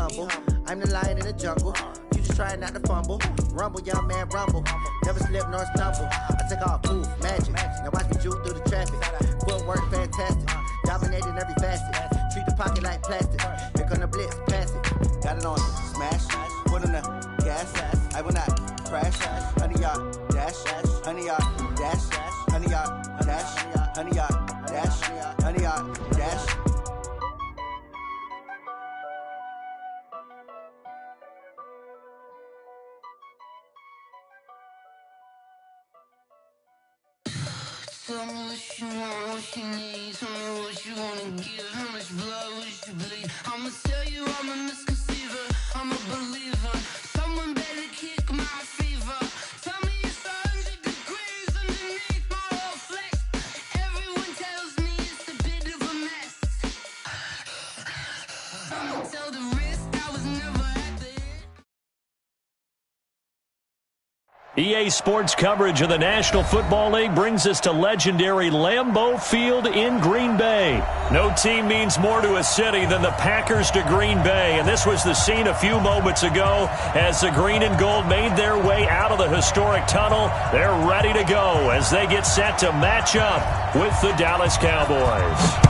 humble. I'm the lion in the jungle. You just trying not to fumble. Rumble, young man, rumble. Never slip nor stumble. I take off, move, magic. Now watch me juke through the traffic. Footwork fantastic. Dominating every facet. Treat the pocket like plastic. Here come the blitz, pass it. Got it on, smash. Put on the gas. I will not crash. Honey yard, dash. Honey yard, dash. Honey yard, dash. Honey yard, dash. Honey yard, dash. Tell me what you want, what you need. Tell me what you wanna give. How much blood would you bleed? I'ma tell you I'm a misconceiver. I'm a believer. Someone better kick my fever. Tell me it's 100 degrees underneath my whole flesh. Everyone tells me it's a bit of a mess. I'ma tell the risk I was never at the end. EA Sports coverage of the National Football League brings us to legendary Lambeau Field in Green Bay. No team means more to a city than the Packers to Green Bay, and this was the scene a few moments ago as the green and gold made their way out of the historic tunnel. They're ready to go as they get set to match up with the Dallas Cowboys.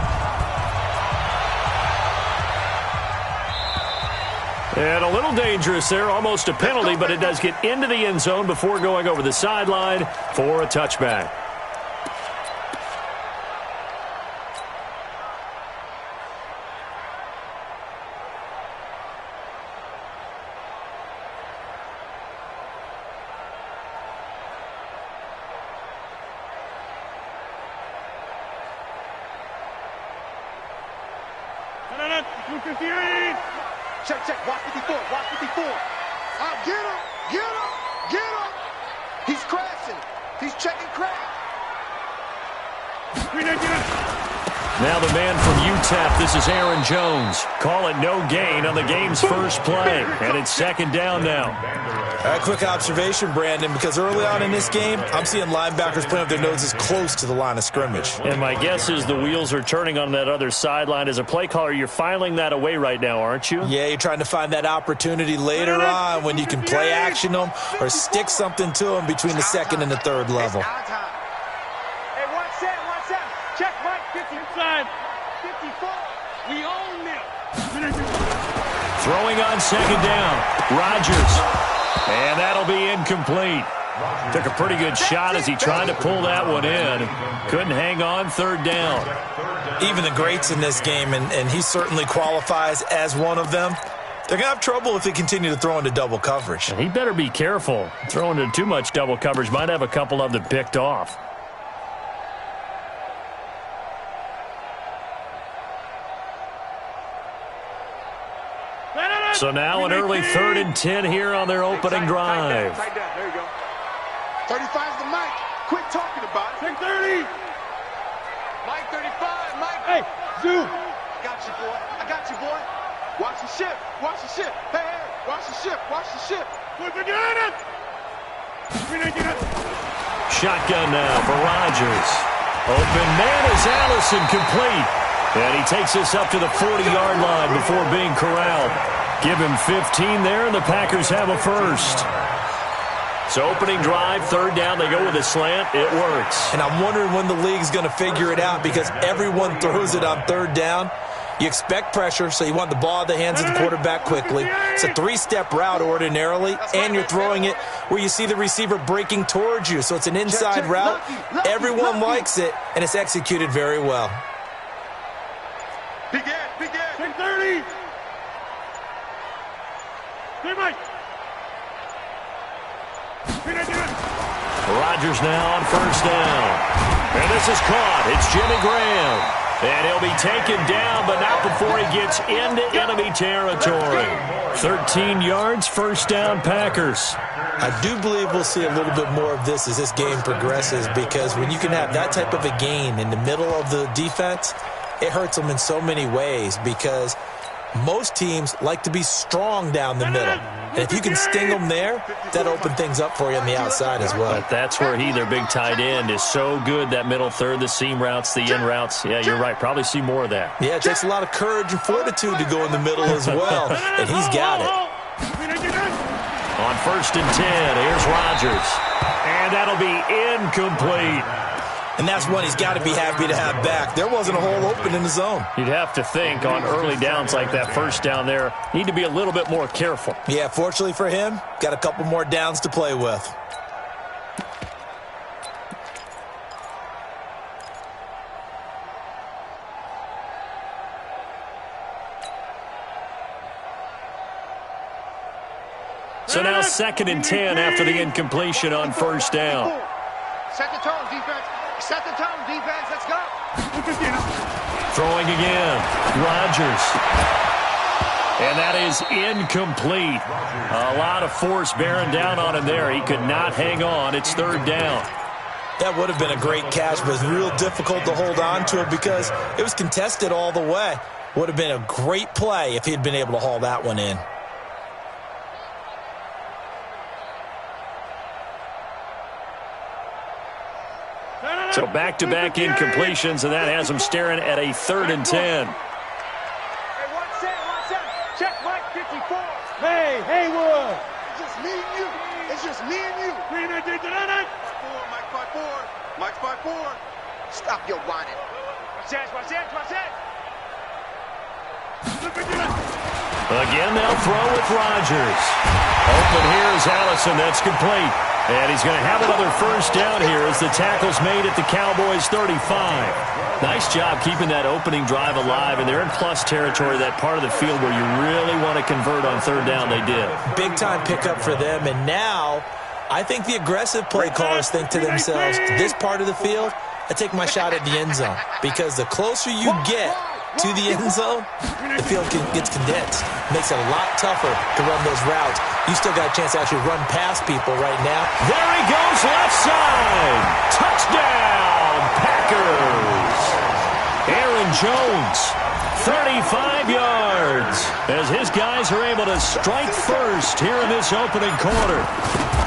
And a little dangerous there, almost a penalty, but it does get into the end zone before going over the sideline for a touchback. Check, watch 54. Get him. He's crashing. He's checking crack. Now the man from UTEP, this is Aaron Jones. Call it no gain on the game's first play, and it's second down now. A quick observation, Brandon, because early on in this game, I'm seeing linebackers playing with their noses close to the line of scrimmage. And my guess is the wheels are turning on that other sideline. As a play caller, you're filing that away right now, aren't you? Yeah, you're trying to find that opportunity later on when you can play action them or stick something to them between the second and the third level. Hey, watch that. Check, Mike, 50 inside. 54. We own them. Throwing on second down. Rodgers. And that'll be incomplete. Took a pretty good shot as he tried to pull that one in. Couldn't hang on, third down. Even the greats in this game, and he certainly qualifies as one of them, they're going to have trouble if they continue to throw into double coverage. And he better be careful. Throwing into too much double coverage might have a couple of them picked off. So now an early 3rd and 10 here on their opening drive. Tight down. There you go. 35's the Mike. Quit talking about it. Take 30. Mike 35. Mike. Hey, Zoo. I got you, boy. Watch the ship. Hey. Watch the ship. Shotgun now for Rodgers. Open man is Allison, complete. And he takes us up to the 40-yard line before being corralled. Give him 15 there, and the Packers have a first. So opening drive, third down, they go with a slant. It works. And I'm wondering when the league's going to figure it out because everyone throws it on third down. You expect pressure, so you want the ball in the hands of the quarterback quickly. It's a 3-step route ordinarily, and you're throwing it where you see the receiver breaking towards you. So it's an inside route. Everyone likes it, and it's executed very well. Big Ed. Take 30. Hey, Mike. Rodgers now on first down. And this is caught. It's Jimmy Graham. And he'll be taken down, but not before he gets into enemy territory. 13 yards, first down, Packers. I do believe we'll see a little bit more of this as this game progresses because when you can have that type of a gain in the middle of the defense, it hurts them in so many ways because Most teams like to be strong down the middle. And if you can sting them there, that opens things up for you on the outside as well. But that's where their big tight end, is so good, that middle third, the seam routes, the in routes. Yeah, you're right. Probably see more of that. Yeah, it takes a lot of courage and fortitude to go in the middle as well, and he's got it. On 1st and 10, here's Rodgers. And that'll be incomplete. And that's one he's got to be happy to have back. There wasn't a hole open in the zone. You'd have to think on early downs like that, first down there, need to be a little bit more careful. Yeah, fortunately for him, got a couple more downs to play with. So now 2nd and 10 after the incompletion on 1st down. Set the tone, defense. Set the tone, defense. Let's go. Throwing again. Rodgers. And that is incomplete. A lot of force bearing down on him there. He could not hang on. It's 3rd down. That would have been a great catch, but it's real difficult to hold on to it because it was contested all the way. Would have been a great play if he'd been able to haul that one in. So back-to-back incompletions, and that has him staring at a 3rd and 10. Hey, one set. Check Mike 54. Hey, Haywood. It's just me and you. It's just me and you. Mike 5-4. Mike 5-4. Stop your whining. Watch that. Again, they'll throw with Rodgers. Open here is Allison. That's complete. And he's going to have another 1st down here as the tackle's made at the Cowboys' 35. Nice job keeping that opening drive alive, and they're in plus territory, that part of the field where you really want to convert on 3rd down. They did. Big-time pickup for them, and now I think the aggressive play callers think to themselves, this part of the field, I take my shot at the end zone, because the closer you get to the end zone, the field gets condensed. Makes it a lot tougher to run those routes. You still got a chance to actually run past people right now. There he goes, left side. Touchdown, Packers. Aaron Jones, 35 yards, as his guys are able to strike first here in this opening quarter.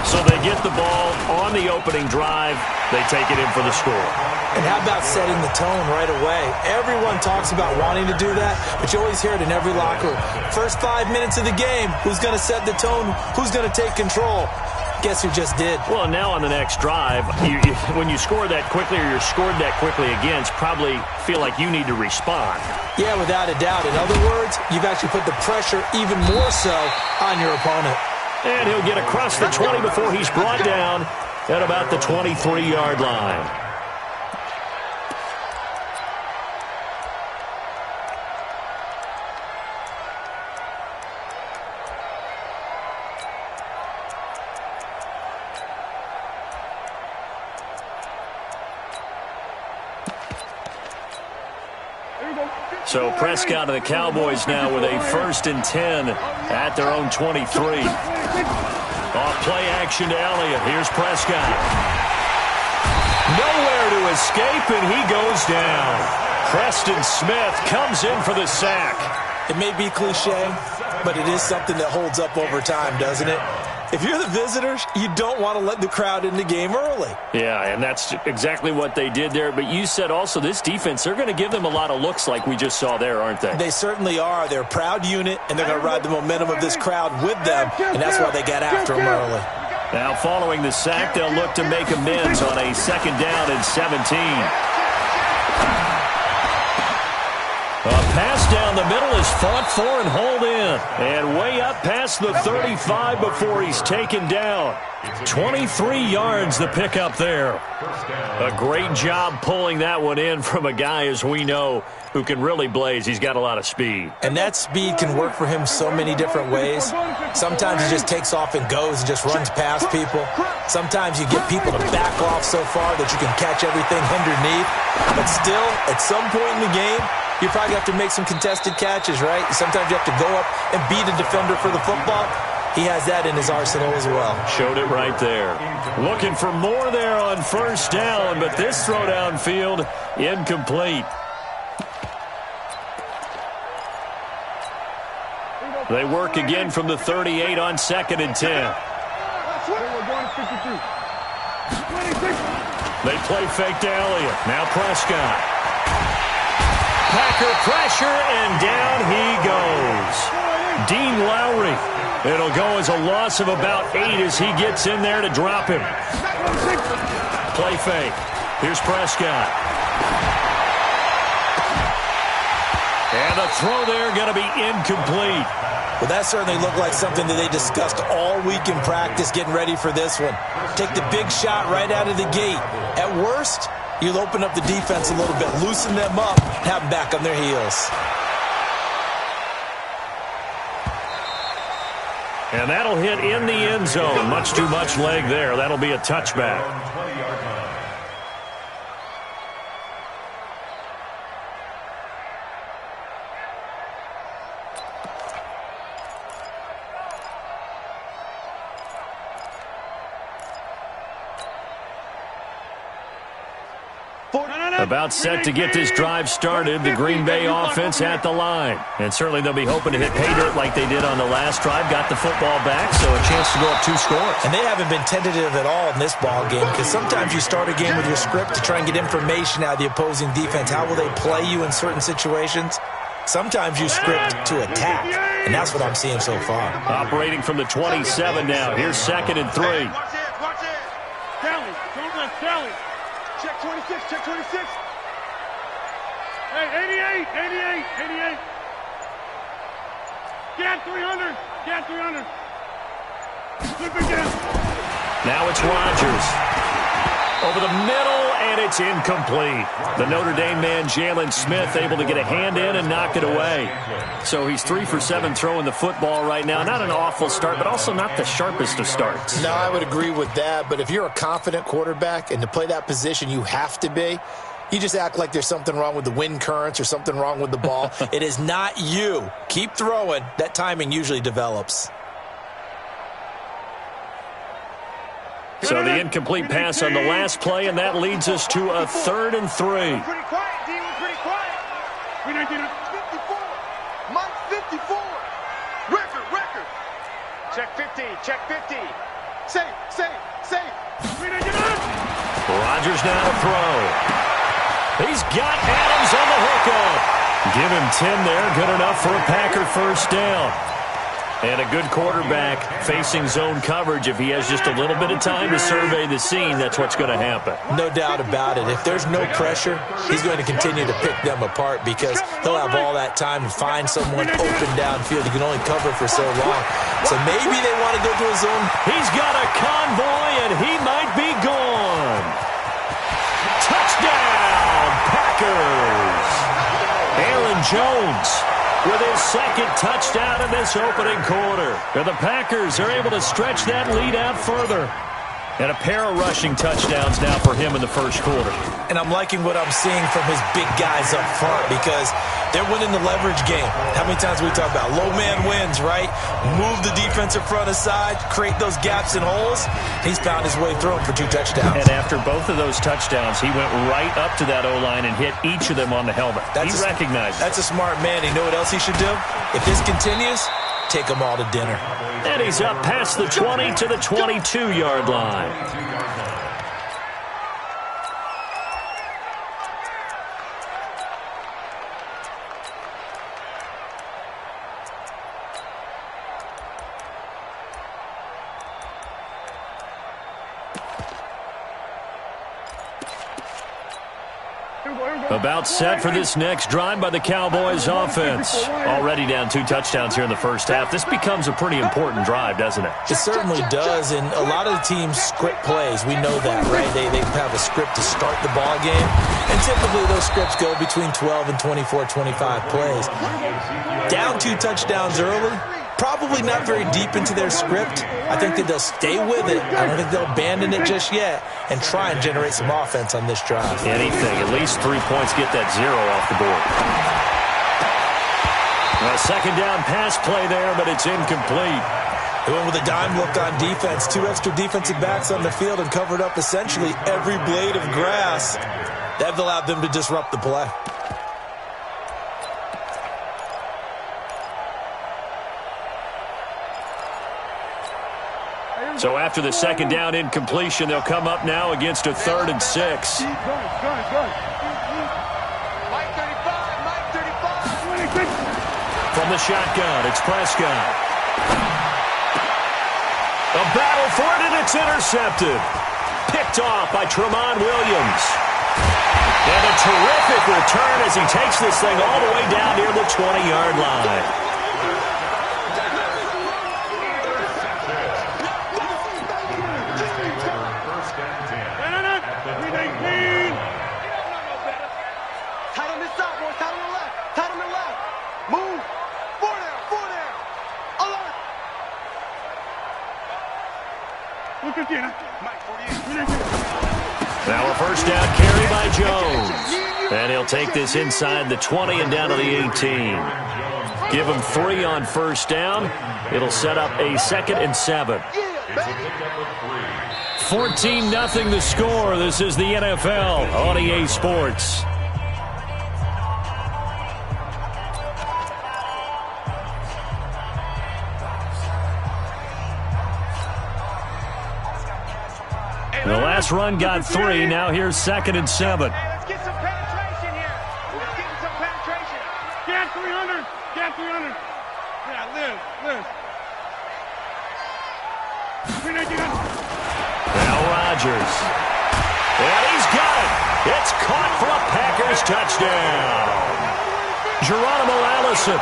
So they get the ball on the opening drive. They take it in for the score. And how about setting the tone right away? Everyone talks about wanting to do that, but you always hear it in every locker room. First 5 minutes of the game, who's going to set the tone? Who's going to take control? Guess who just did? Well, now on the next drive, when you score that quickly or you're scored that quickly again, probably feel like you need to respond. Yeah, without a doubt. In other words, you've actually put the pressure even more so on your opponent. And he'll get across the 20 before he's brought down at about the 23-yard line. So Prescott and the Cowboys now with a 1st and 10 at their own 23. Off play action to Elliott. Here's Prescott. Nowhere to escape, and he goes down. Preston Smith comes in for the sack. It may be cliche, but it is something that holds up over time, doesn't it? If you're the visitors, you don't want to let the crowd in the game early. Yeah, and that's exactly what they did there. But you said also this defense, they're going to give them a lot of looks like we just saw there, aren't they? They certainly are. They're a proud unit, and they're going to ride the momentum of this crowd with them, and that's why they got after them early. Now following the sack, they'll look to make amends on a 2nd down and 17. A pass down the middle is fought for and hauled in. And way up past the 35 before he's taken down. 23 yards the pickup there. A great job pulling that one in from a guy, as we know, who can really blaze. He's got a lot of speed. And that speed can work for him so many different ways. Sometimes he just takes off and goes and just runs past people. Sometimes you get people to back off so far that you can catch everything underneath. But still, at some point in the game, you probably have to make some contested catches, right? Sometimes you have to go up and beat a defender for the football. He has that in his arsenal as well. Showed it right there. Looking for more there on 1st down, but this throw downfield incomplete. They work again from the 38 on 2nd and 10. They play fake to Elliott. Now Prescott. Packer pressure, and down he goes. Dean Lowry. It'll go as a loss of about 8 as he gets in there to drop him. Play fake. Here's Prescott. And the throw there going to be incomplete. Well, that certainly looked like something that they discussed all week in practice getting ready for this one. Take the big shot right out of the gate. At worst, you'll open up the defense a little bit, loosen them up, and have them back on their heels. And that'll hit in the end zone. Much too much leg there. That'll be a touchback. About set to get this drive started. The Green Bay offense at the line. And certainly they'll be hoping to hit pay dirt like they did on the last drive. Got the football back, so a chance to go up 2 scores. And they haven't been tentative at all in this ball game, because sometimes you start a game with your script to try and get information out of the opposing defense. How will they play you in certain situations? Sometimes you script to attack, and that's what I'm seeing so far. Operating from the 27 now. Here's 2nd and 3. Watch it. Kelly, don't let Kelly. Check 26, check 26. Hey, 88. Get 300. Flip it down. Now it's Rodgers. Over the middle, and it's incomplete. The Notre Dame man, Jalen Smith, able to get a hand in and knock it away. So he's 3 for 7 throwing the football right now. Not an awful start, but also not the sharpest of starts. No, I would agree with that. But if you're a confident quarterback and to play that position, you have to be. You just act like there's something wrong with the wind currents or something wrong with the ball. It is not you. Keep throwing. That timing usually develops. So the incomplete pass on the last play, and that leads us to a 3rd and 3. Pretty quiet, D. Pretty quiet. 54. Mike 54. Record. Check 50. Safe. Rodgers now to throw. He's got Adams on the hookup. Give him 10 there. Good enough for a Packer first down. And a good quarterback facing zone coverage. If he has just a little bit of time to survey the scene, that's what's going to happen. No doubt about it. If there's no pressure, he's going to continue to pick them apart because he'll have all that time to find someone open downfield. He can only cover for so long. So maybe they want to go to a zone. He's got a convoy, and he might be gone. Touchdown, Packers. Aaron Jones with his 2nd touchdown in this opening quarter. And the Packers are able to stretch that lead out further. And a pair of rushing touchdowns now for him in the first quarter. And I'm liking what I'm seeing from his big guys up front because they're winning the leverage game. How many times we talk about low man wins, right? Move the defensive front aside, create those gaps and holes. He's found his way through them for 2 touchdowns. And after both of those touchdowns, he went right up to that O-line and hit each of them on the helmet. He recognized it. That's a smart man. You know what else he should do? If this continues, take them all to dinner. And he's up past the 20 to the 22-yard line. About set for this next drive by the Cowboys offense. Already down 2 touchdowns here in the first half. This becomes a pretty important drive, doesn't it? It certainly does, and a lot of the teams script plays. We know that, right? They have a script to start the ball game, and typically those scripts go between 12 and 24, 25 plays. Down 2 touchdowns early, probably not very deep into their script. I think that they'll stay with it. I don't think they'll abandon it just yet and try and generate some offense on this drive. Anything. At least 3 points, get that 0 off the board. A 2nd down pass play there, but it's incomplete. They went with a dime look on defense. 2 extra defensive backs on the field and covered up essentially every blade of grass. That allowed them to disrupt the play. So after the second down incompletion, they'll come up now against a 3rd and 6. From the shotgun, it's Prescott. A battle for it, and it's intercepted. Picked off by Tramon Williams. And a terrific return as he takes this thing all the way down near the 20-yard line. Tight on this side, boys. Tight on the left. Tight on the left. Move. Four there. Four there. Alert. Mike, 48. Now a first down carry by Jones. And he'll take this inside the 20 and down to the 18. Give him 3 on first down. It'll set up a 2nd and 7. 14-0 the score. This is the NFL on EA Sports. The last run got 3. Now here's 2nd and 7. Hey, let's get some penetration here. Let's get some penetration. Get 300. Get 300. Yeah, live. Now Rodgers. And he's got it. It's caught for a Packers touchdown. Geronimo Allison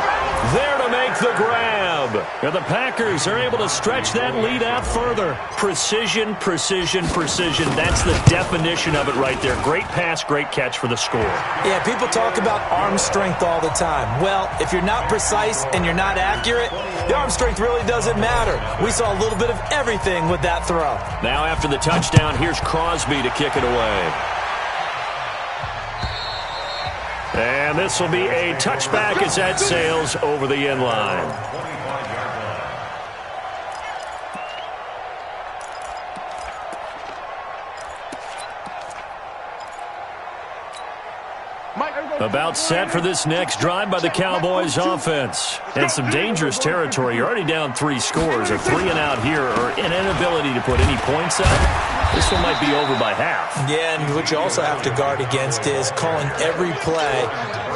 there to make the grab. And the Packers are able to stretch that lead out further. Precision, precision, precision. That's the definition of it right there. Great pass, great catch for the score. Yeah, people talk about arm strength all the time. Well, if you're not precise and you're not accurate, the arm strength really doesn't matter. We saw a little bit of everything with that throw. Now after the touchdown, here's Crosby to kick it away. And this will be a touchback as that sails over the end line. About set for this next drive by the Cowboys offense. And some dangerous territory. You're already down 3 scores. A 3-and-out here or an inability to put any points up. This one might be over by half. Yeah, and what you also have to guard against is calling every play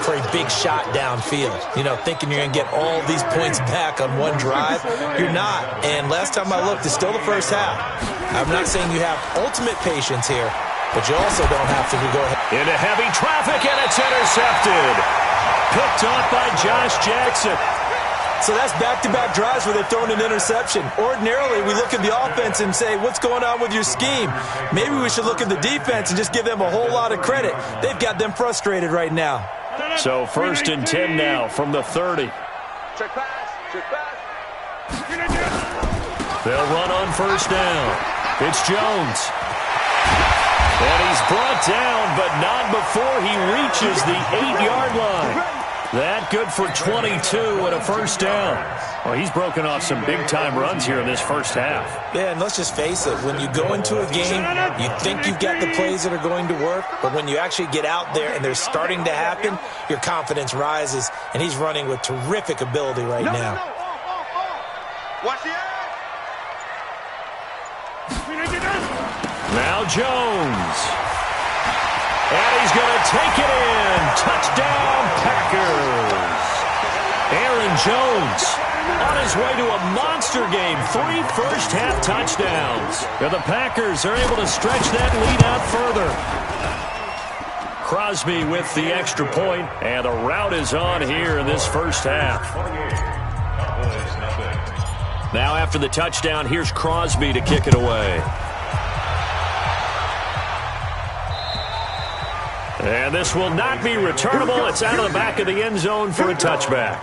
for a big shot downfield. You know, thinking you're going to get all these points back on one drive. You're not. And last time I looked, it's still the first half. I'm not saying you have ultimate patience here, but you also don't have to go ahead. Into heavy traffic, and it's intercepted. Picked off by Josh Jackson. So that's back-to-back drives where they've thrown an interception. Ordinarily, we look at the offense and say, what's going on with your scheme? Maybe we should look at the defense and just give them a whole lot of credit. They've got them frustrated right now. So 1st and 10 now from the 30. Check pass. Check pass. They'll run on first down. It's Jones. And he's brought down, but not before he reaches the 8-yard line. That good for 22 and a first down. Well, he's broken off some big-time runs here in this first half. Yeah, and let's just face it. When you go into a game, you think you've got the plays that are going to work, but when you actually get out there and they're starting to happen, your confidence rises, and he's running with terrific ability right now. Watch the edge. Now Jones. And he's going to take it in. Touchdown, Packers. Aaron Jones on his way to a monster game. 3 first-half touchdowns. And the Packers are able to stretch that lead out further. Crosby with the extra point, and the rout is on here in this first half. Now after the touchdown, here's Crosby to kick it away. And this will not be returnable. It's out of the back of the end zone for a touchback.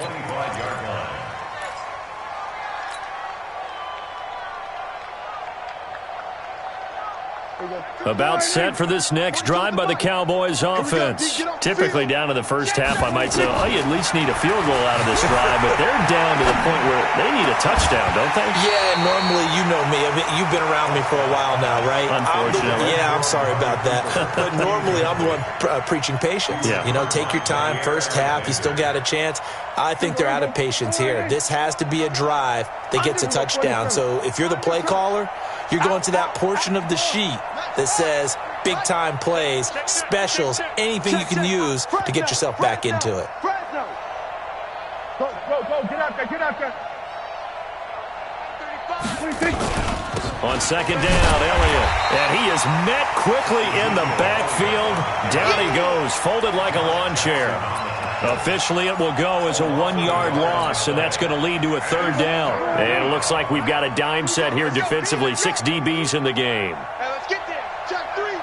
About set for this next drive by the Cowboys offense. Typically down to the first half, I might say, oh, you at least need a field goal out of this drive, but they're down to the point where they need a touchdown, don't they? Yeah, normally, you know me. I mean, you've been around me for a while now, right? Unfortunately. I'm sorry about that. But normally, I'm the one preaching patience. Yeah. You know, take your time. First half, you still got a chance. I think they're out of patience here. This has to be a drive that gets a touchdown. So if you're the play caller, you're going to that portion of the sheet that says big-time plays, specials, anything you can use to get yourself back into it. Go, get out there. On second down, Elliott. And he is met quickly in the backfield. Down he goes, folded like a lawn chair. Officially, it will go as a 1-yard loss, and that's going to lead to a third down. And it looks like we've got a dime set here defensively. 6 DBs in the game. Hey, let's get there. Check three.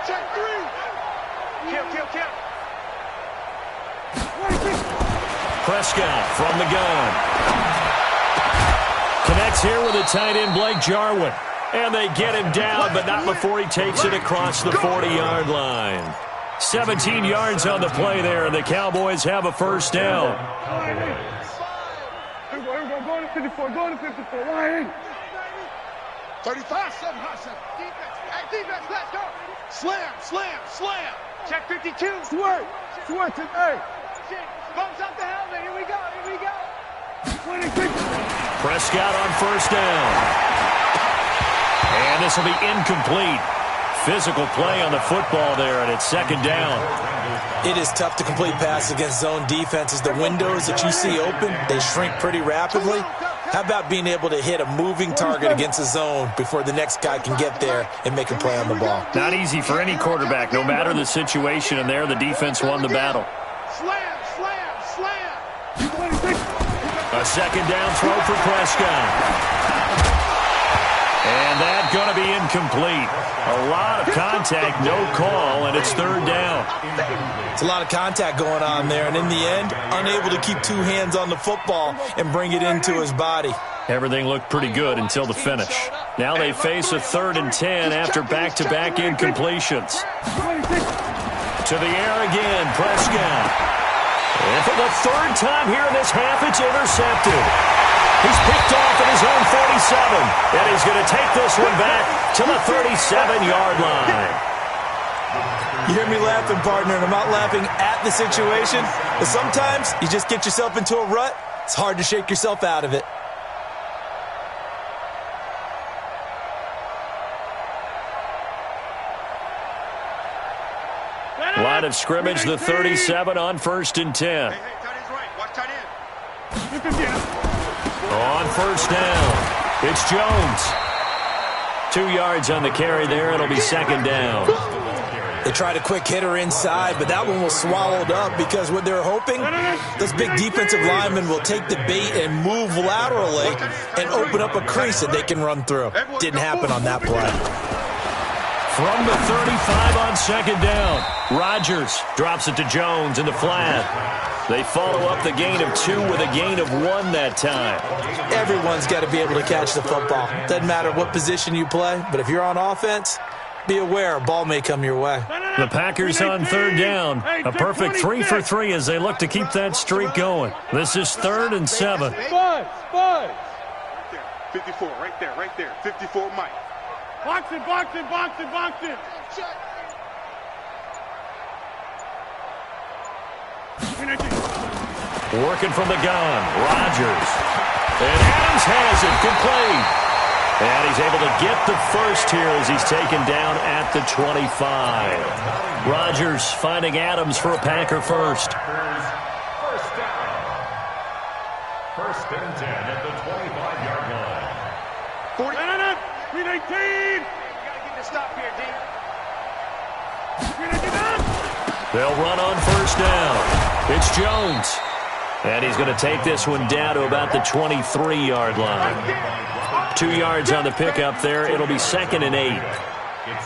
Kill. Prescott from the gun. Connects here with a tight end, Blake Jarwin. And they get him down, but not before he takes it across the 40-yard line. 17 yards on the play there, and the Cowboys have a first down. Here we go. Going to 54. Line. 35. 7. Defense. Let's go. Slam. Check 52. Swerve. Hey. Bumps up the helmet. Here we go. 26. Prescott on first down. And this will be incomplete. Physical play on the football there, and it's second down. It is tough to complete passes against zone defenses. The windows that you see open, they shrink pretty rapidly. How about being able to hit a moving target against a zone before the next guy can get there and make a play on the ball? Not easy for any quarterback, no matter the situation, and there the defense won the battle. Slam. A second down throw for Prescott. And that's going to be incomplete. A lot of contact, no call, and it's third down. It's a lot of contact going on there, and in the end, unable to keep 2 hands on the football and bring it into his body. Everything looked pretty good until the finish. Now they face a 3rd and 10 after back-to-back incompletions. To the air again, Prescott. And for the 3rd time here in this half, it's intercepted. He's picked off at his own 47, and he's going to take this one back to the 37-yard line. You hear me laughing, partner, and I'm not laughing at the situation, but sometimes you just get yourself into a rut. It's hard to shake yourself out of it. Line of scrimmage, the 37 on 1st and 10. Hey, tight end's right. Watch tight end. On first down, it's Jones. 2 yards on the carry there. It'll be second down. They tried a quick hitter inside, but that one was swallowed up because what they're hoping, those big defensive linemen will take the bait and move laterally and open up a crease that they can run through. Didn't happen on that play. From the 35 on second down, Rodgers drops it to Jones in the flat. They follow up the gain of 2 with a gain of 1 that time. Everyone's got to be able to catch the football. Doesn't matter what position you play, but if you're on offense, be aware a ball may come your way. The Packers on 3rd down. A perfect 3 for 3 as they look to keep that streak going. This is 3rd and 7. 5. 54, right there. 54, Mike. Box it. Working from the gun, Rodgers. And Adams has it, complete. And he's able to get the first here as he's taken down at the 25. Rodgers finding Adams for a Packer first. First down. 1st and 10 at the 25-yard line. 40. 319. You got to get the stop here, D. They'll run on first down. It's Jones. And he's going to take this one down to about the 23-yard line. 2 yards on the pickup there. It'll be 2nd and 8.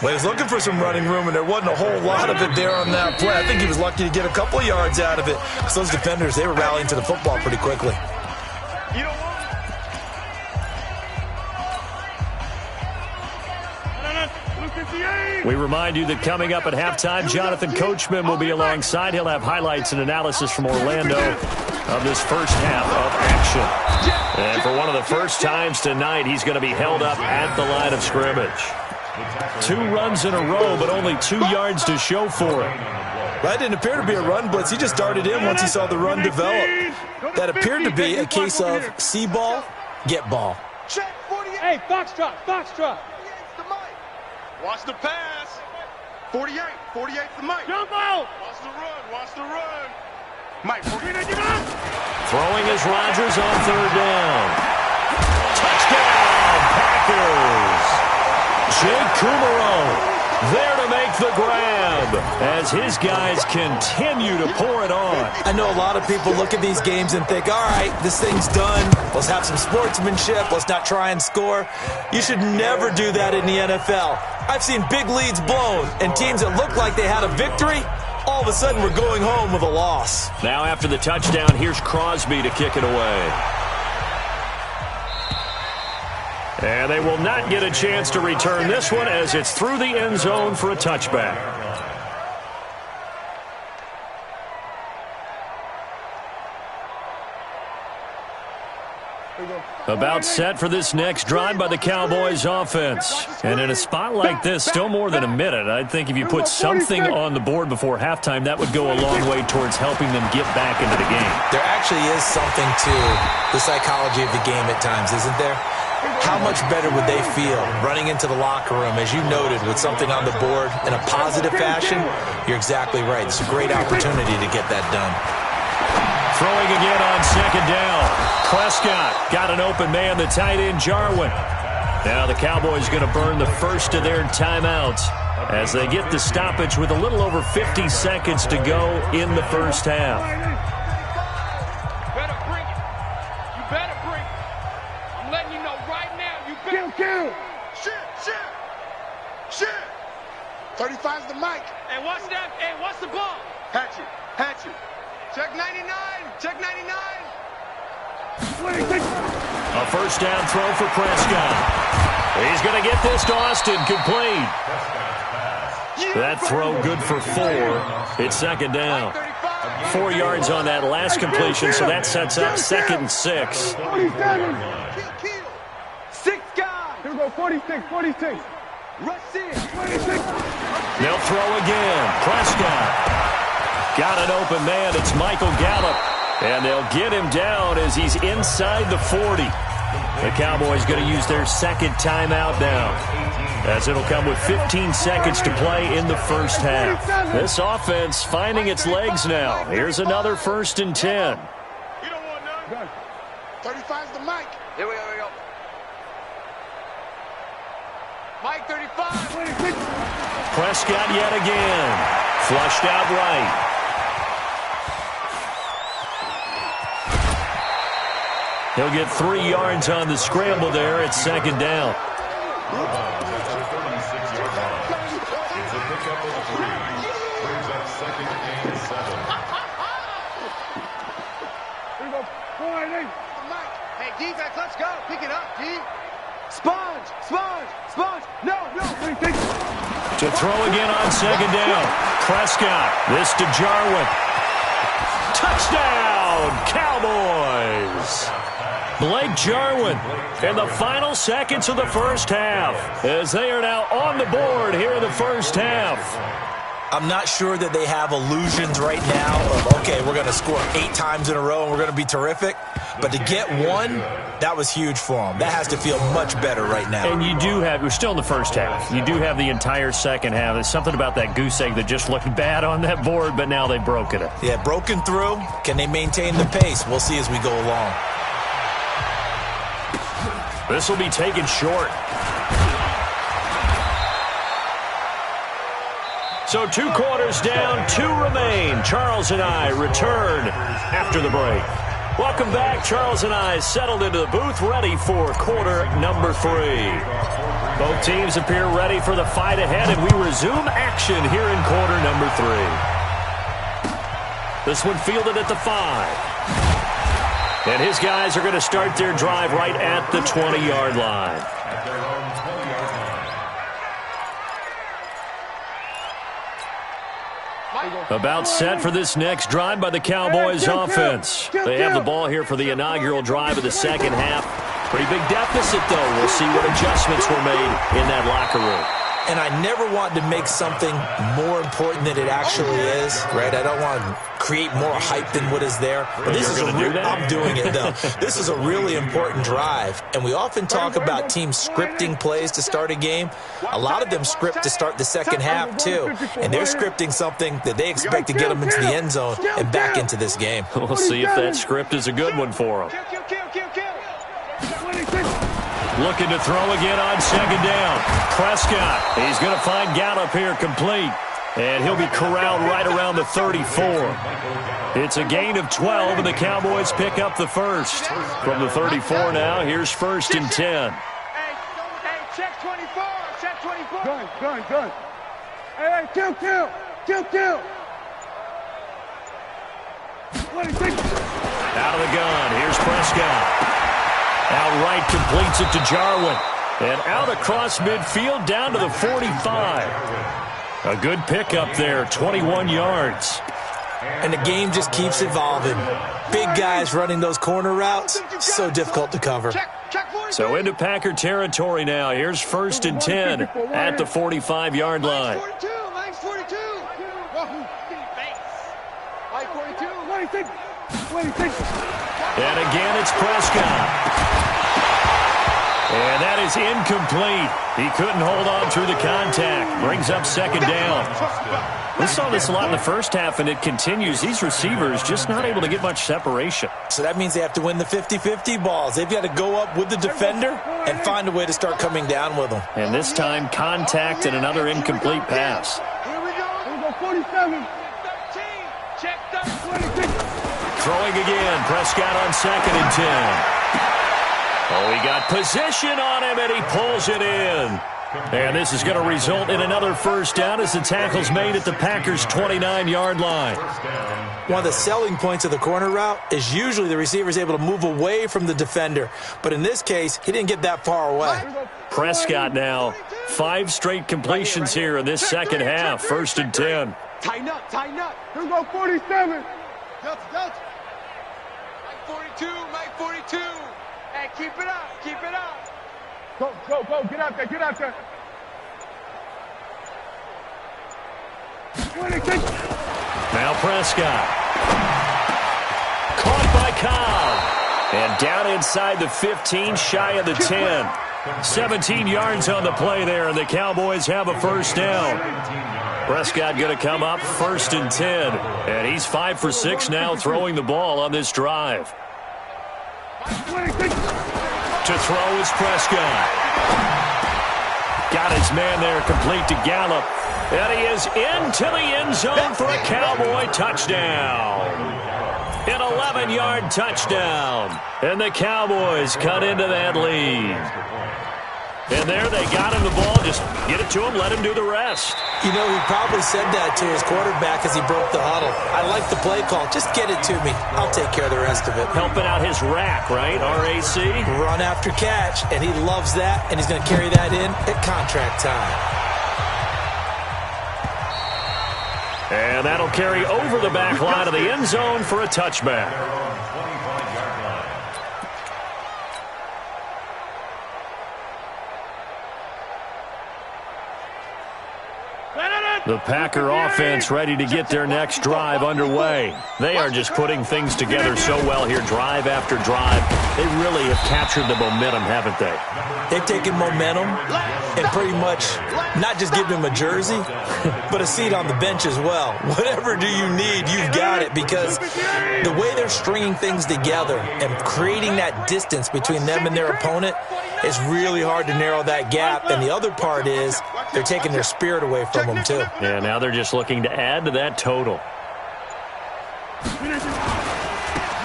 Well, he was looking for some running room, and there wasn't a whole lot of it there on that play. I think he was lucky to get a couple of yards out of it. Because those defenders, they were rallying to the football pretty quickly. You don't want We remind you that coming up at halftime, Jonathan Coachman will be alongside. He'll have highlights and analysis from Orlando of this first half of action. And for one of the first times tonight, he's going to be held up at the line of scrimmage. 2 runs in a row, but only 2 yards to show for it. That didn't appear to be a run blitz. He just darted in once he saw the run develop. That appeared to be a case of see ball, get ball. Check 48. Hey, Foxtrot. Watch the pass. 48. 48's the Mike. Jump out. Watch the run. Watch the run. Mike, 48. Throwing is Rodgers on third down. Touchdown, Packers. Jake Kumaro there to make the grab as his guys continue to pour it on. I know a lot of people look at these games and think, all right, this thing's done. Let's have some sportsmanship. Let's not try and score. You should never do that in the NFL. I've seen big leads blown and teams that look like they had a victory, all of a sudden we're going home with a loss. Now after the touchdown, here's Crosby to kick it away. And they will not get a chance to return this one as it's through the end zone for a touchback. About set for this next drive by the Cowboys offense. And in a spot like this, still more than a minute, I think if you put something on the board before halftime, that would go a long way towards helping them get back into the game. There actually is something to the psychology of the game at times, isn't there? How much better would they feel running into the locker room, as you noted, with something on the board in a positive fashion? You're exactly right. It's a great opportunity to get that done. Throwing again on second down. Prescott got an open man, the tight end Jarwin. Now the Cowboys going to burn the first of their timeouts as they get the stoppage with a little over 50 seconds to go in the first half. Better bring it. You better bring it. I'm letting you know right now. You better kill. Shit. 35's the mic. And what's that? And what's the ball? Hatchet. Check 99. Check 99. A first down throw for Prescott. He's going to get this to Austin, complete. That throw good for 4. It's second down. 4 yards on that last completion, so that sets up 2nd and 6. 47. 6 guys. Here we go, 46. Rush in. 26. They'll throw again. Prescott. Got an open man. It's Michael Gallup. And they'll get him down as he's inside the 40. The Cowboys going to use their second timeout now, as it'll come with 15 seconds to play in the first half. This offense finding its legs now. Here's another 1st and 10. You don't want none. 35's the mic. Here we go. Mike 35. Prescott yet again. Flushed out right. He'll get 3 yards on the scramble there. It's second down. It's a pickup of 3. Brings up 2nd and 7. Here we go. 4-8. Hey, defense, let's go. Pick it up, D. Sponge. No. To throw again on second down. Prescott. This to Jarwin. Touchdown, Cowboys. Blake Jarwin in the final seconds of the first half, as they are now on the board here in the first half. I'm not sure that they have illusions right now of, okay, we're going to score 8 times in a row and we're going to be terrific. But to get 1, that was huge for them. That has to feel much better right now. And you do have, we're still in the first half. You do have the entire second half. There's something about that goose egg that just looked bad on that board, but now they've broken it. Yeah, broken through. Can they maintain the pace? We'll see as we go along. This will be taken short. So 2 quarters down, 2 remain. Charles and I return after the break. Welcome back. Charles and I settled into the booth, ready for quarter number 3. Both teams appear ready for the fight ahead, and we resume action here in quarter number 3. This one fielded at the 5. And his guys are going to start their drive right at the 20-yard line. About set for this next drive by the Cowboys offense. They have the ball here for the inaugural drive of the second half. Pretty big deficit, though. We'll see what adjustments were made in that locker room. and I never want to make something more important than it actually is, right? I don't want to create more hype than what is there. But this is I'm doing it, though. This is a really important drive, and we often talk about teams scripting plays to start a game. A lot of them script to start the second half, too, and they're scripting something that they expect to get them into the end zone and back into this game. We'll see if that script is a good one for them. Looking to throw again on second down. Prescott, he's going to find Gallup here complete. And he'll be corralled right around the 34. It's a gain of 12, and the Cowboys pick up the first. From the 34 now, here's 1st and 10. Hey, check 24. Check 24. Gun. Hey, kill. 26. Out of the gun, here's Prescott. Outright completes it to Jarwin. And out across midfield down to the 45. A good pickup there, 21 yards. And the game just keeps evolving. Big guys running those corner routes, so difficult to cover. So into Packer territory now. Here's 1st and 10 at the 45-yard line. Mike's 42. Mike 42. 26. And again, it's Prescott. And that is incomplete. He couldn't hold on through the contact. Brings up second down. We saw this a lot in the first half, and it continues. These receivers just not able to get much separation. So that means they have to win the 50-50 balls. They've got to go up with the defender and find a way to start coming down with them. And this time, contact and another incomplete pass. Here we go. 47. 13. Check 26. Throwing again. Prescott on 2nd and 10. Oh, he got position on him, and he pulls it in. And this is going to result in another first down as the tackle's made at the Packers' 29-yard line. One of the selling points of the corner route is usually the receiver is able to move away from the defender. But in this case, he didn't get that far away. Prescott now, 5 straight completions here in this second half. 1st and 10. Tighten up. Here we go, 47. Delta. Mike 42. Hey, keep it up. Go. Get out there. 26. Now Prescott. Caught by Cobb. And down inside the 15, shy of the 10. 17 yards on the play there, and the Cowboys have a first down. Prescott going to come up 1st and 10. And he's 5 for 6 now throwing the ball on this drive. 26. To throw is Prescott. Got his man there complete to Gallup. And he is into the end zone for a Cowboy touchdown. An 11-yard touchdown. And the Cowboys cut into that lead. And there they got him the ball. Just get it to him, let him do the rest. You know, he probably said that to his quarterback as he broke the huddle. I like the play call. Just get it to me. I'll take care of the rest of it. Helping out his rack, right? RAC. Run after catch, and he loves that, and he's going to carry that in at contract time. And that'll carry over the back line of the end zone for a touchback. The Packer offense ready to get their next drive underway. They are just putting things together so well here, drive after drive. They really have captured the momentum, haven't they? They've taken momentum and pretty much not just given him a jersey, but a seat on the bench as well. Whatever do you need, you've got it, because the way they're stringing things together and creating that distance between them and their opponent is really hard to narrow that gap. And the other part is they're taking their spirit away from them, too. Yeah, now they're just looking to add to that total.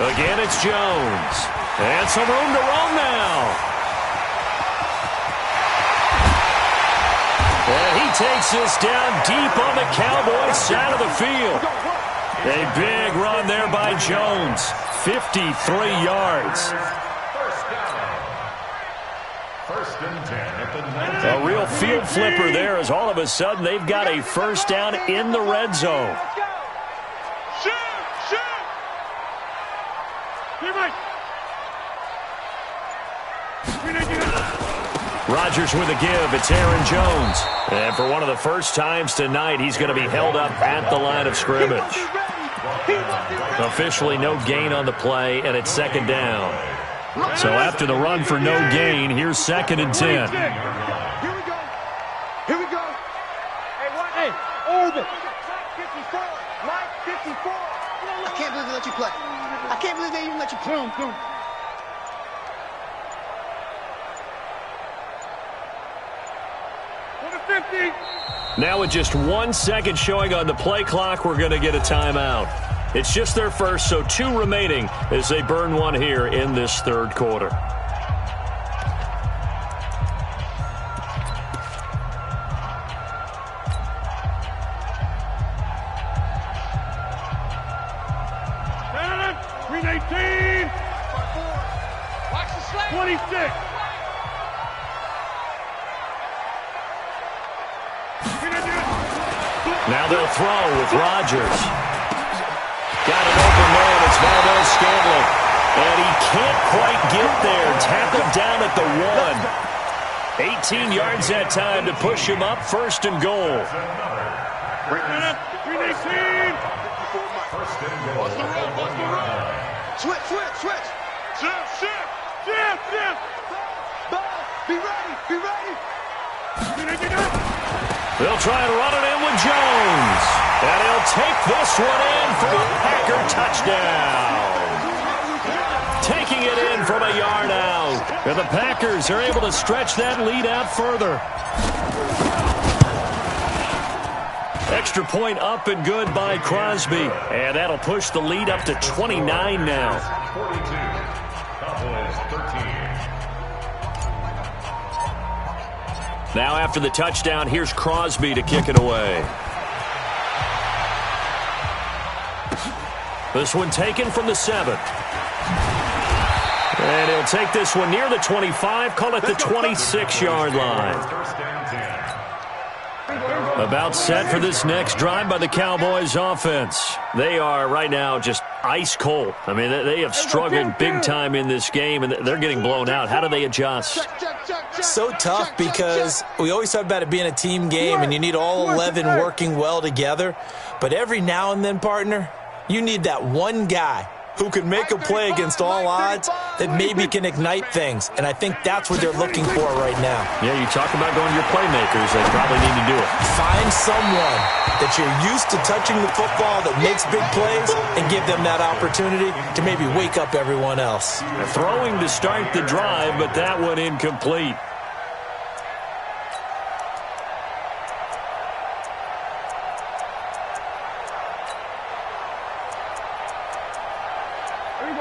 Again, it's Jones. And some room to roam now. And he takes this down deep on the Cowboys side of the field. A big run there by Jones. 53 yards. First and 10 at the 9. A real field flipper there as all of a sudden they've got a first down in the red zone. Shoot! Rodgers with a give. It's Aaron Jones. And for one of the first times tonight, he's going to be held up at the line of scrimmage. Officially no gain on the play, and it's second down. So after the run for no gain, here's 2nd and 10. Here we go. Here we go. Hey, Orbit. 54. Mike, 54. I can't believe they let you play. I can't believe they even let you play. Come. For the 50. Now with just 1 second showing on the play clock, we're going to get a timeout. It's just their first, so 2 remaining as they burn one here in this third quarter. Green 18. Watch the slate. 26. Now they'll throw with Rodgers. Got an open man. It's Valdez-Scantling. And he can't quite get there. Tackled down at the 1. 18 yards that time to push him up. 1st and goal. Green 18. First and goal. What's the run? Switch. Shift. Ball. Be ready. They'll try and run it in with Jones. And he'll take this one in for a Packer touchdown. Taking it in from a yard out. And the Packers are able to stretch that lead out further. Extra point up and good by Crosby. And that'll push the lead up to 29 now. 42. Cowboys 13. Now after the touchdown, here's Crosby to kick it away. This one taken from the 7. And he'll take this one near the 25, call it the 26-yard line. First and 10. About set for this next drive by the Cowboys offense. They are right now just ice cold. I mean, they have struggled big time in this game, and they're getting blown out. How do they adjust? So tough because we always talk about it being a team game and you need all 11 working well together. But every now and then, partner, you need that one guy who can make a play against all odds that maybe can ignite things. And I think that's what they're looking for right now. Yeah, you talk about going to your playmakers. They probably need to do it. Find someone that you're used to touching the football that makes big plays and give them that opportunity to maybe wake up everyone else. Throwing to start the drive, but that one incomplete.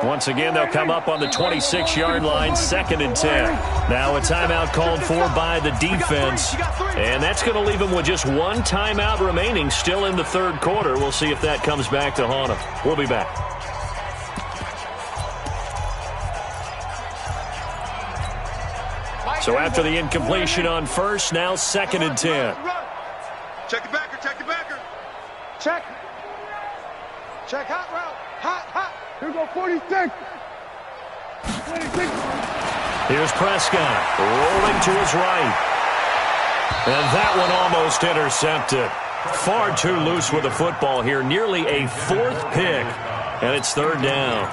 Once again, they'll come up on the 26-yard line, 2nd and 10. Now a timeout called for by the defense, and that's going to leave them with just 1 timeout remaining still in the third quarter. We'll see if that comes back to haunt them. We'll be back. So after the incompletion on first, now 2nd and 10. Check the backer. Check hot route. Hot. Here go 46. 26. Here's Prescott rolling to his right. And that one almost intercepted. Far too loose with the football here. Nearly a 4th pick. And it's 3rd down.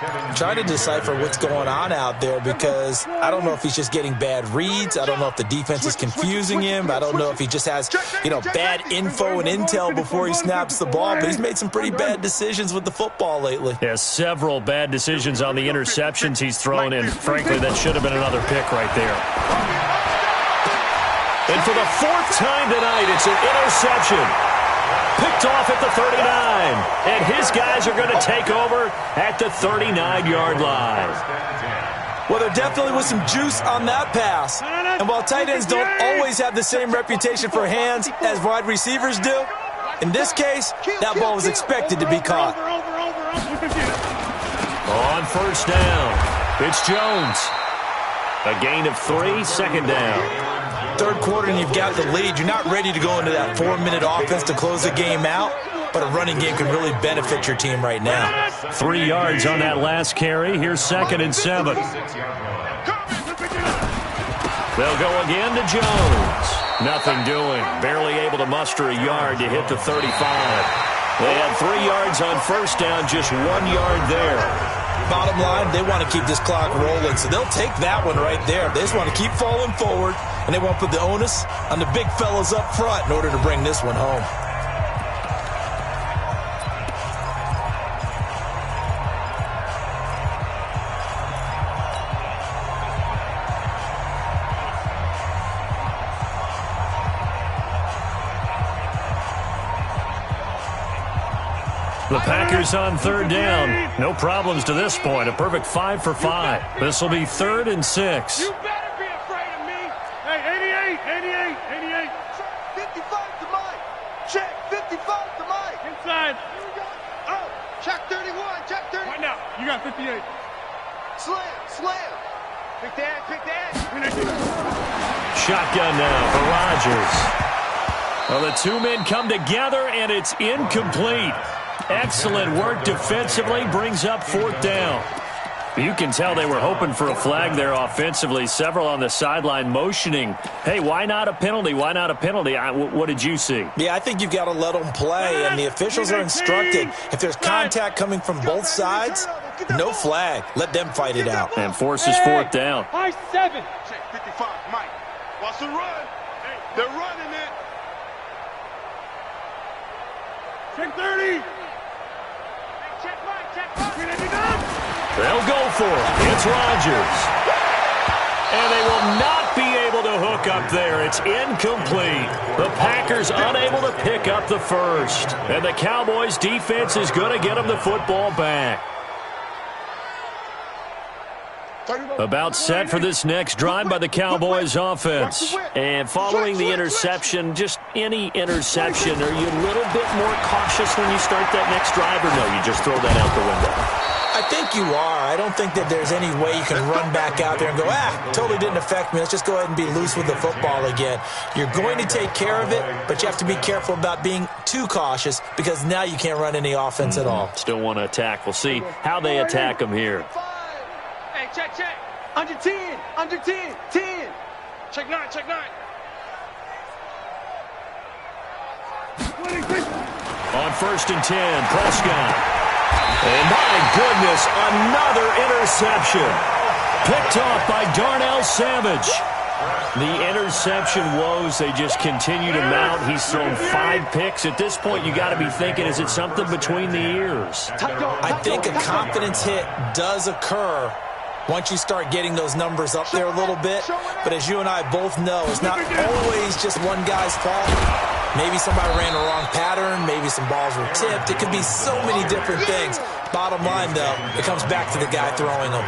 I'm trying to decipher what's going on out there because I don't know if he's just getting bad reads. I don't know if the defense is confusing him. I don't know if he just has, bad info and intel before he snaps the ball. But he's made some pretty bad decisions with the football lately. Yeah, several bad decisions on the interceptions he's thrown in. Frankly, that should have been another pick right there. And for the 4th time tonight, it's an interception. Picked off at the 39. And his guys are going to take over at the 39-yard line. Well, there definitely was some juice on that pass. And while tight ends don't always have the same reputation for hands as wide receivers do, in this case, that ball was expected to be caught. On first down, it's Jones. A gain of 3, 2nd down. Third quarter and you've got the lead. You're not ready to go into that 4-minute offense to close the game out, but a running game can really benefit your team right now. 3 yards on that last carry. Here's 2nd and 7. They'll go again to Jones. Nothing doing. Barely able to muster a yard to hit the 35. They had 3 yards on first down, just 1 yard there. Bottom line, they want to keep this clock rolling, so they'll take that one right there. They just want to keep falling forward, and they want to put the onus on the big fellas up front in order to bring this one home. The Packers on third down. No problems to this point. A perfect 5 for 5. This will be 3rd and 6. You better be afraid of me. Hey, 88. 55 to Mike. Check, 55 to Mike. Inside. Oh, check 31, check 30. Right now, you got 58. Slam. Pick the edge. Shotgun now for Rodgers. Well, the 2 men come together, and it's incomplete. Excellent work defensively, brings up 4th down. You can tell they were hoping for a flag there offensively. Several on the sideline motioning, hey, why not a penalty? Why not a penalty? What did you see? Yeah, I think you've got to let them play, and the officials are instructed. If there's contact coming from both sides, no flag. Let them fight it out. And forces 4th down. High 7. Check 55, Mike. Watch the run. They're running it. Check 30. They'll go for it. It's Rodgers. And they will not be able to hook up there. It's incomplete. The Packers unable to pick up the first. And the Cowboys' defense is going to get them the football back. About set for this next drive by the Cowboys offense. And following the interception, just any interception, are you a little bit more cautious when you start that next drive, or no, you just throw that out the window? I think you are. I don't think that there's any way you can run back out there and go, totally didn't affect me. Let's just go ahead and be loose with the football again. You're going to take care of it, but you have to be careful about being too cautious because now you can't run any offense at all. Still want to attack. We'll see how they attack them here. Hey, check. Under 10. 10. Check 9. On 1st and 10, Prescott. And my goodness, another interception. Picked off by Darnell Savage. The interception woes, they just continue to mount. He's thrown 5 picks. At this point, you got to be thinking, is it something between the ears? I think a confidence hit does occur once you start getting those numbers up there a little bit. But as you and I both know, it's not always just one guy's fault. Maybe somebody ran the wrong pattern. Maybe some balls were tipped. It could be so many different things. Bottom line, though, it comes back to the guy throwing them.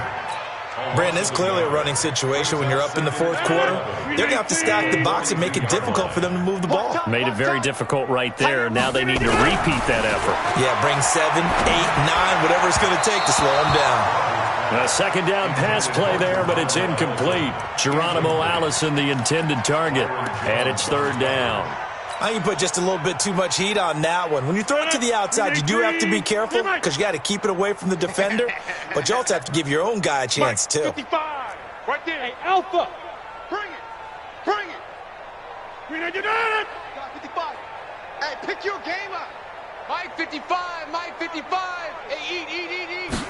Brandon, it's clearly a running situation when you're up in the 4th quarter. They're going to have to stack the box and make it difficult for them to move the ball. Made it very difficult right there. Now they need to repeat that effort. Yeah, bring 7, 8, 9, whatever it's going to take to slow them down. A 2nd down pass play there, but it's incomplete. Geronimo Allison, the intended target. And it's 3rd down. I think you put just a little bit too much heat on that one. When you throw it to the outside, you do have to be careful because you got to keep it away from the defender. But you also have to give your own guy a chance, too. 55. Right there. Hey, Alpha. Bring it. We need you down it. 55. Hey, pick your game up. Mike 55. Hey, eat.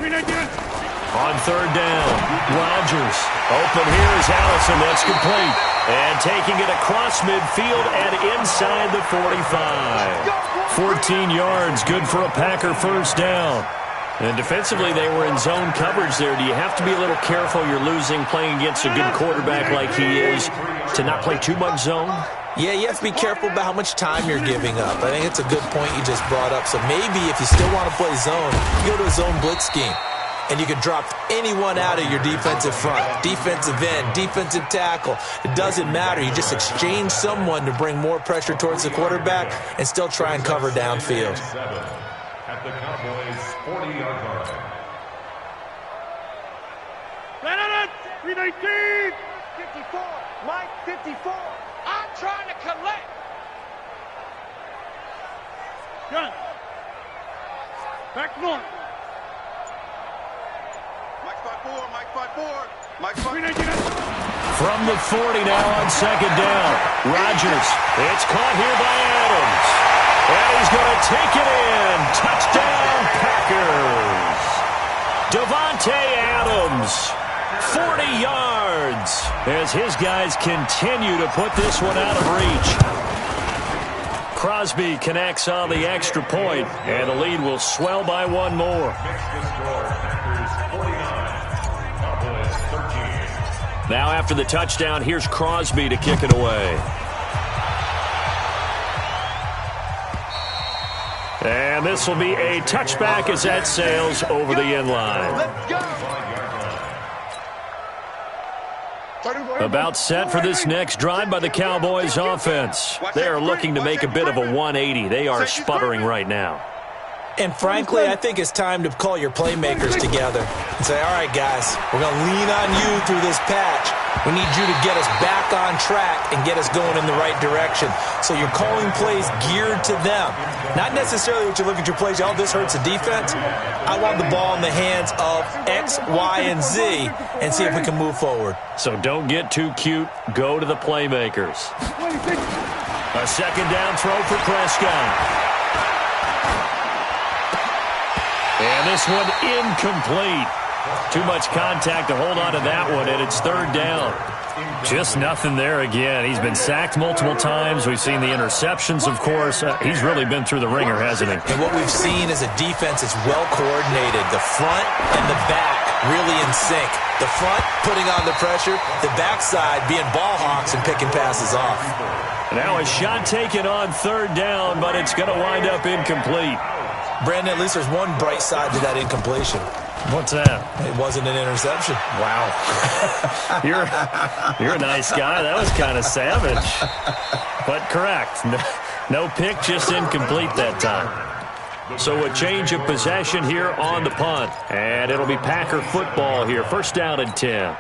We need you. On 3rd down, Rodgers. Open here is Allison. That's complete. And taking it across midfield and inside the 45. 14 yards, good for a Packer 1st down. And defensively, they were in zone coverage there. Do you have to be a little careful? You're losing, playing against a good quarterback like he is, to not play too much zone? Yeah, you have to be careful about how much time you're giving up. I think it's a good point you just brought up. So maybe if you still want to play zone, you go to a zone blitz scheme. And you can drop anyone out of your defensive front, defensive end, defensive tackle. It doesn't matter. You just exchange someone to bring more pressure towards the quarterback and still try and cover downfield. At the Cowboys' 40-yard line. Planet 319. 54. Mike 54. I'm trying to collect. Gun. Back one. Mike 54. From the 40 now on second down. Rodgers. It's caught here by Adams. And he's going to take it in. Touchdown, Packers. Davante Adams, 40 yards, as his guys continue to put this one out of reach. Crosby connects on the extra point, and the lead will swell by one more. Now after the touchdown, here's Crosby to kick it away. And this will be a touchback as that sails over the end line. About set for this next drive by the Cowboys offense. They are looking to make a bit of a 180. They are sputtering right now. And frankly, I think it's time to call your playmakers together and say, all right, guys, we're going to lean on you through this patch. We need you to get us back on track and get us going in the right direction. So you're calling plays geared to them. Not necessarily what you look at your plays, oh, this hurts the defense. I want the ball in the hands of X, Y, and Z and see if we can move forward. So don't get too cute. Go to the playmakers. A second down throw for Prescott. And this one incomplete. Too much contact to hold on to that one, and it's third down. Just nothing there again. He's been sacked multiple times. We've seen the interceptions, of course. He's really been through the ringer, hasn't he? And what we've seen is a defense that's well coordinated. The front and the back really in sync. The front putting on the pressure, the backside being ball hawks and picking passes off. Now a shot taken on third down, but it's going to wind up incomplete. Brandon, at least there's one bright side to that incompletion. What's that? It wasn't an interception. Wow. You're a nice guy. That was kind of savage. But correct. No pick, just incomplete that time. So a change of possession here on the punt. And it'll be Packer football here. First down and 10.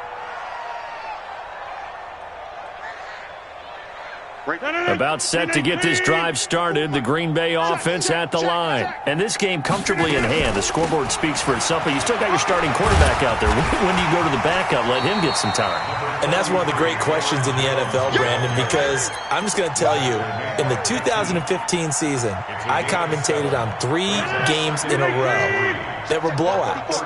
About set to get this drive started. The Green Bay offense at the line. And this game comfortably in hand. The scoreboard speaks for itself, but you still got your starting quarterback out there. When do you go to the backup? Let him get some time. And that's one of the great questions in the NFL, Brandon, because I'm just going to tell you, in the 2015 season, I commentated on 3 games in a row that were blowouts.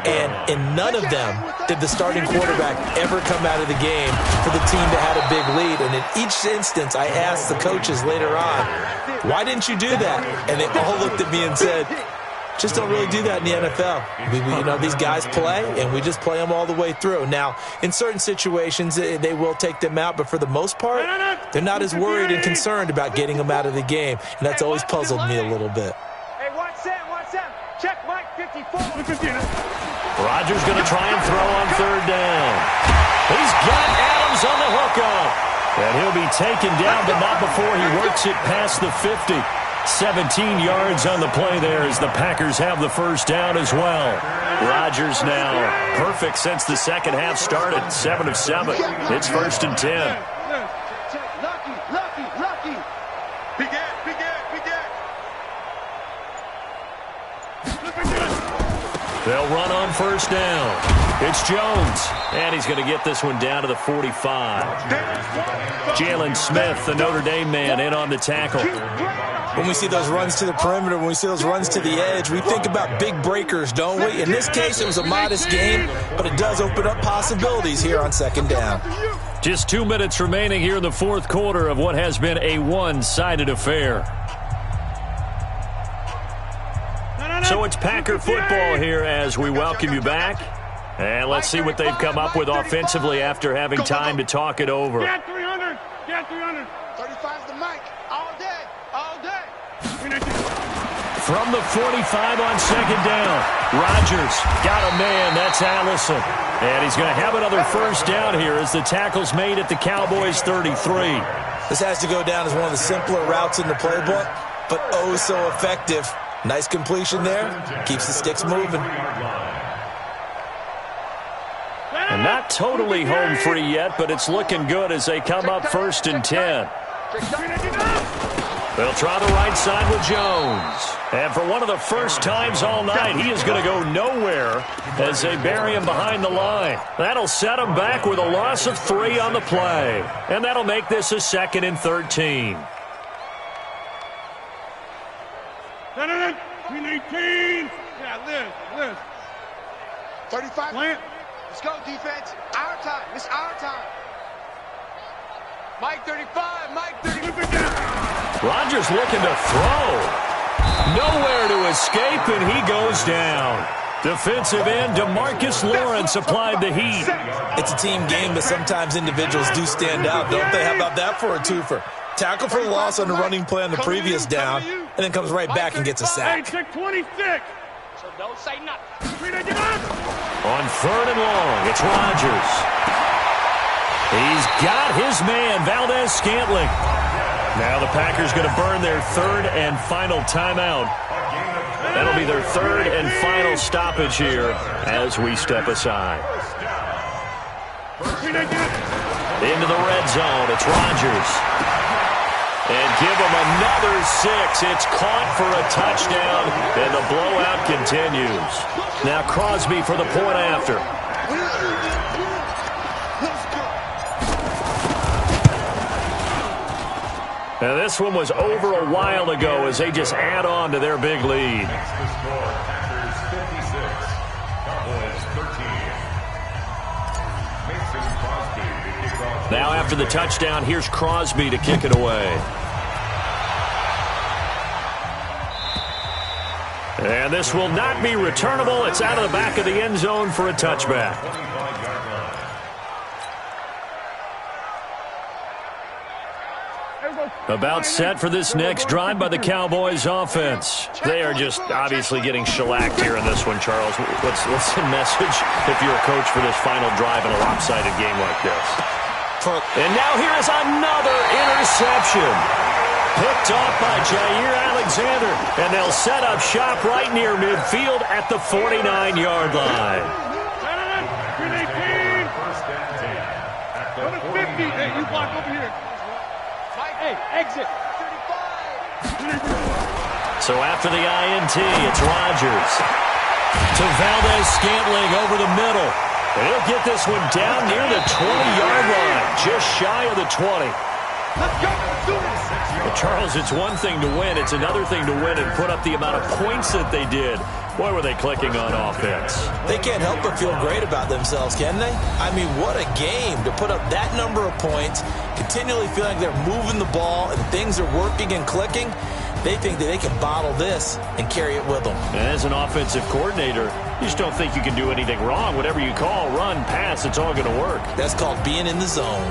And in none of them did the starting quarterback ever come out of the game for the team that had a big lead. And in each instance, I asked the coaches later on, why didn't you do that? And they all looked at me and said, just don't really do that in the NFL. These guys play, and we just play them all the way through. Now, in certain situations, they will take them out, but for the most part, they're not as worried and concerned about getting them out of the game, and that's always puzzled me a little bit. Hey, watch Sam. Check Mike 54. Rodgers going to try and throw on third down. He's got Adams on the hookup. And he'll be taken down, but not before he works it past the 50. 17 yards on the play there as the Packers have the first down as well. Rodgers now perfect since the second half started. 7 of 7. It's first and 10. Lucky. Big Ed. They'll run on first down. It's Jones, and he's going to get this one down to the 45. Jalen Smith, the Notre Dame man, in on the tackle. When we see those runs to the perimeter, when we see those runs to the edge, we think about big breakers, don't we? In this case, it was a modest game, but it does open up possibilities here on second down. Just 2 minutes remaining here in the fourth quarter of what has been a one-sided affair. So it's Packer football here as we welcome you back. And let's see what they've come up with offensively after having time to talk it over. Get 300. 35's the mic. All day. From the 45 on second down, Rodgers got a man. That's Allison. And he's going to have another first down here as the tackle's made at the Cowboys' 33. This has to go down as one of the simpler routes in the playbook, but oh so effective. Nice completion there. Keeps the sticks moving. And not totally home free yet, but it's looking good as they come up first and 10. They'll try the right side with Jones. And for one of the first times all night, he is going to go nowhere as they bury him behind the line. That'll set him back with a loss of 3 on the play. And that'll make this a 2nd and 13. 18. Yeah, Liz. 35. Plant. Let's go, defense. Our time. It's our time. Mike 35. Mike 35. Rodgers looking to throw. Nowhere to escape, and he goes down. Defensive end DeMarcus Lawrence applied the heat. It's a team game, but sometimes individuals do stand out, don't they? How about that for a twofer? Tackle for loss on the running play on the previous down, and then comes right back and gets a sack. 26. So don't say nothing. On 3rd and long, it's Rodgers. He's got his man, Valdez-Scantling. Now the Packers going to burn their 3rd and final timeout. That'll be their 3rd and final stoppage here as we step aside. Into the red zone, it's Rodgers. And give him another 6. It's caught for a touchdown, and the blowout continues. Now Crosby for the point after. Now this one was over a while ago as they just add on to their big lead. Next to score, Packers 56, Cowboys 13. Mason Crosby to kick off. Now after the touchdown, here's Crosby to kick it away. And this will not be returnable. It's out of the back of the end zone for a touchback. About set for this next drive by the Cowboys offense. They are just obviously getting shellacked here in this one, Charles. What's the message if you're a coach for this final drive in a lopsided game like this? And now here is another interception. Picked off by Jair Alexander. And they'll set up shop right near midfield at the 49-yard line. 50. Hey, you block over here. Hey, exit. So after the INT, it's Rodgers to Valdez-Scantling over the middle. And he'll get this one down near the 20-yard line, just shy of the 20. Let's go. Let's do this. Well, Charles, it's one thing to win. It's another thing to win and put up the amount of points that they did. Boy, were they clicking on offense. They can't help but feel great about themselves, can they? I mean, what a game to put up that number of points, continually feeling like they're moving the ball and things are working and clicking. They think that they can bottle this and carry it with them. And as an offensive coordinator, you just don't think you can do anything wrong. Whatever you call, run, pass, it's all going to work. That's called being in the zone.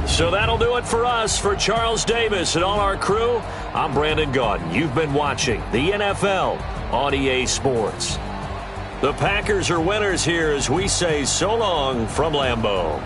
So that'll do it for us. For Charles Davis and all our crew, I'm Brandon Gaudin. You've been watching the NFL on EA Sports. The Packers are winners here as we say so long from Lambeau.